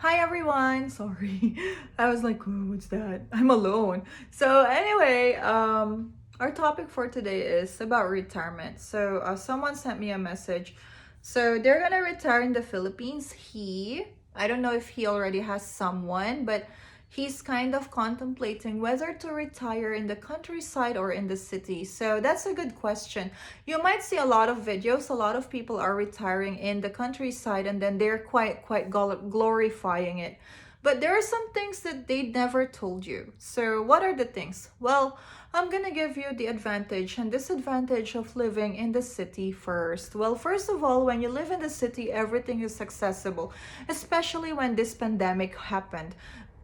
Hi everyone. Sorry. I was like, "Oh, what's that?" I'm alone. So anyway, our topic for today is about retirement. So someone sent me a message. So they're gonna retire in the Philippines. I don't know if he already has someone, but he's kind of contemplating whether to retire in the countryside or in the city. So that's a good question. You might see a lot of videos. A lot of people are retiring in the countryside, and then they're quite glorifying it. But there are some things that they never told you. So what are the things? Well, I'm gonna give you the advantage and disadvantage of living in the city first. Well, first of all, when you live in the city, everything is accessible, especially when this pandemic happened.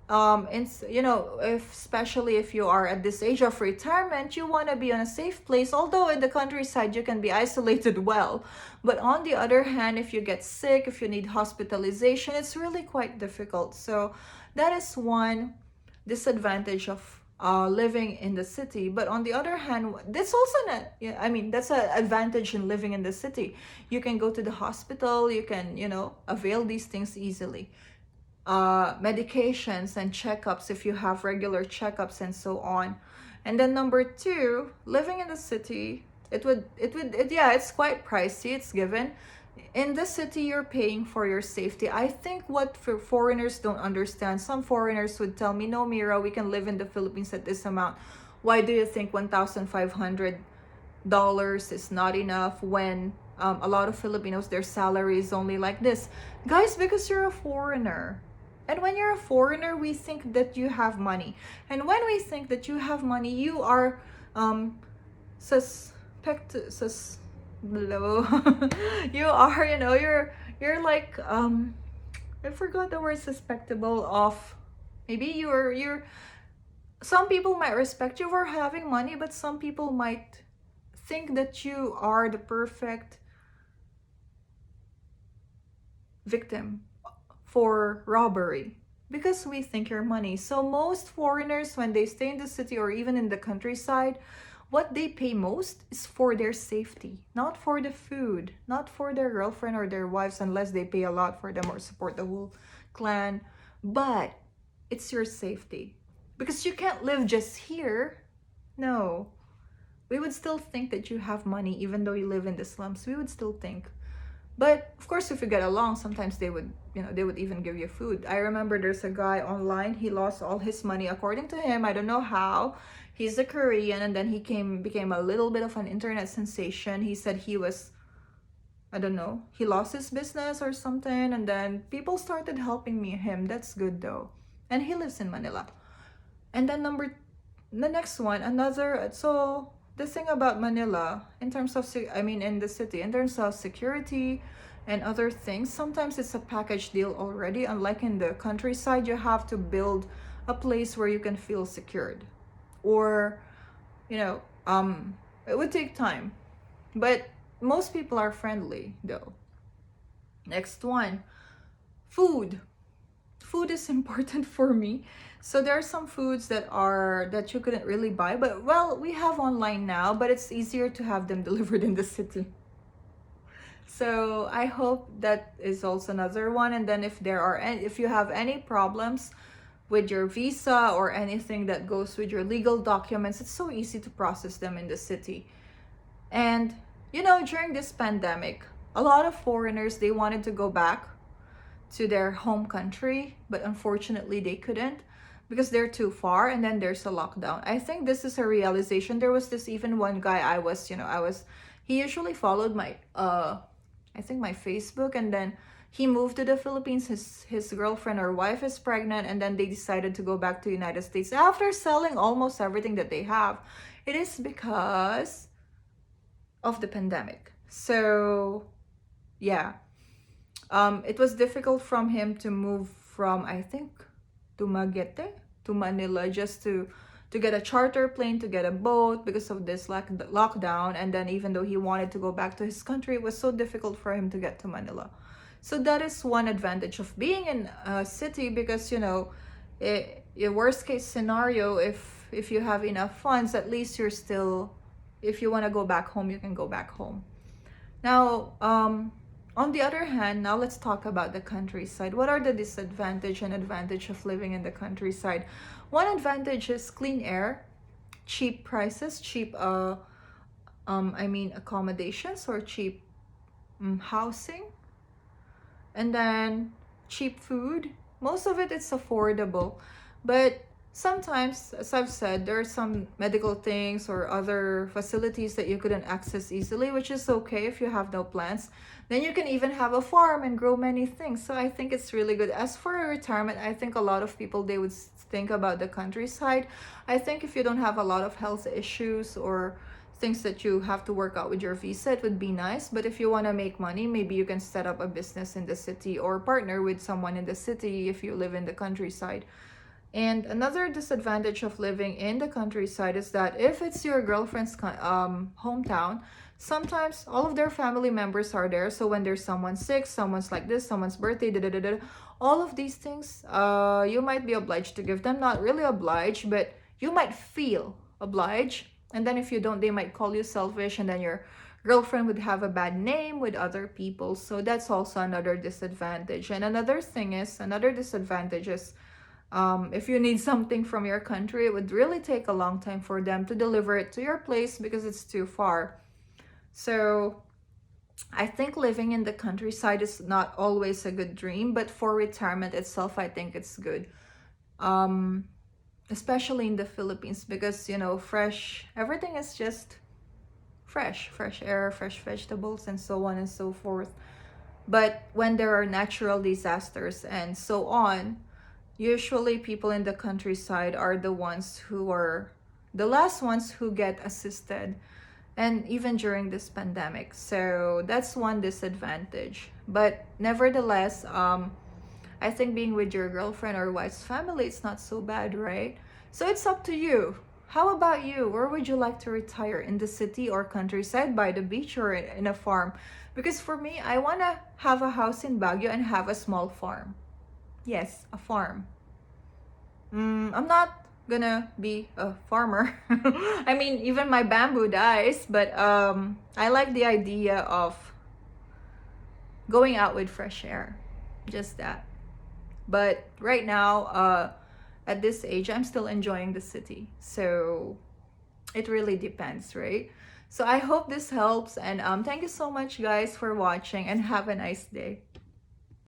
If especially if you are at this age of retirement, you want to be on a safe place, although in the countryside you can be isolated well. But on the other hand, if you get sick, if you need hospitalization, it's really quite difficult. So that is one disadvantage of living in the city. But on the other hand, that's also not, yeah, I mean, that's an advantage in living in the city. You can go to the hospital, you can, avail these things easily. Medications and checkups if you have regular checkups and so on. And then number two, living in the city, yeah, it's quite pricey, it's given. In the city, you're paying for your safety. I think what for foreigners don't understand, some foreigners would tell me, no, Mira, we can live in the Philippines at this amount. Why do you think $1,500 is not enough when a lot of Filipinos, their salary is only like this? Guys, because you're a foreigner. And when you're a foreigner, we think that you have money. And when we think that you have money, you are sus below. You are, you're like I forgot the word suspectable of. Maybe you're some people might respect you for having money, but some people might think that you are the perfect victim for robbery because we think you're money. So most foreigners, when they stay in the city or even in the countryside, what they pay most is for their safety, not for the food, not for their girlfriend or their wives, unless they pay a lot for them or support the whole clan. But it's your safety, because you can't live just here. No, we would still think that you have money even though you live in the slums. We would still think. But of course, if you get along, sometimes they would even give you food. I remember there's a guy online, he lost all his money. According to him, I don't know how. He's a Korean, and then he became a little bit of an internet sensation. He said he was, I don't know, he lost his business or something, and then people started helping him. That's good though. And he lives in Manila. And then the next one, another, so the thing about Manila, in terms of, in the city, in terms of security and other things, sometimes it's a package deal already. Unlike in the countryside, you have to build a place where you can feel secured. Or, you know, it would take time. But most people are friendly, though. Next one, food. Food is important for me. So there are some foods that you couldn't really buy, but well, we have online now, but it's easier to have them delivered in the city. So I hope that is also another one. And then if you have any problems with your visa or anything that goes with your legal documents, it's so easy to process them in the city. And during this pandemic, a lot of foreigners, they wanted to go back to their home country, but unfortunately they couldn't because they're too far, and then there's a lockdown. I think this is a realization. There was this even one guy he usually followed my I think my Facebook, and then he moved to the Philippines. His girlfriend or wife is pregnant, and then they decided to go back to the United States after selling almost everything that they have. It is because of the pandemic. So yeah, it was difficult from him to move from, I think, Dumaguete to Manila, just to get a charter plane, to get a boat, because of this lockdown. And then even though he wanted to go back to his country, it was so difficult for him to get to Manila. So that is one advantage of being in a city, because your worst case scenario, if you have enough funds, at least you're still, if you want to go back home, you can go back home. Now, On the other hand, now let's talk about the countryside. What are the disadvantage and advantage of living in the countryside? One advantage is clean air, cheap prices, cheap accommodations, or cheap housing, and then cheap food. Most of it is affordable, but sometimes, as I've said, there are some medical things or other facilities that you couldn't access easily, which is okay if you have no plans. Then you can even have a farm and grow many things. So I think it's really good. As for a retirement, I think a lot of people, they would think about the countryside. I think if you don't have a lot of health issues or things that you have to work out with your visa, it would be nice. But if you want to make money, maybe you can set up a business in the city or partner with someone in the city if you live in the countryside. And another disadvantage of living in the countryside is that if it's your girlfriend's hometown, sometimes all of their family members are there. So when there's someone sick, someone's like this, someone's birthday, da da da da, all of these things, you might be obliged to give them. Not really obliged, but you might feel obliged. And then if you don't, they might call you selfish, and then your girlfriend would have a bad name with other people. So that's also another disadvantage. And another disadvantage is, if you need something from your country, it would really take a long time for them to deliver it to your place because it's too far. So I think living in the countryside is not always a good dream, but for retirement itself, I think it's good. Especially in the Philippines, because everything is just fresh air, fresh vegetables, and so on and so forth. But when there are natural disasters and so on, usually people in the countryside are the ones who are the last ones who get assisted, and even during this pandemic. So that's one disadvantage. But nevertheless, I think being with your girlfriend or wife's family, it's not so bad, right? So it's up to you. How about you? Where would you like to retire? In the city or countryside, by the beach, or in a farm? Because for me, I want to have a house in Baguio and have a small farm. Yes, a farm. I'm not gonna be a farmer. I mean, even my bamboo dies, but I like the idea of going out with fresh air. Just that. But right now, at this age, I'm still enjoying the city. So it really depends, right? So I hope this helps, and thank you so much, guys, for watching, and have a nice day.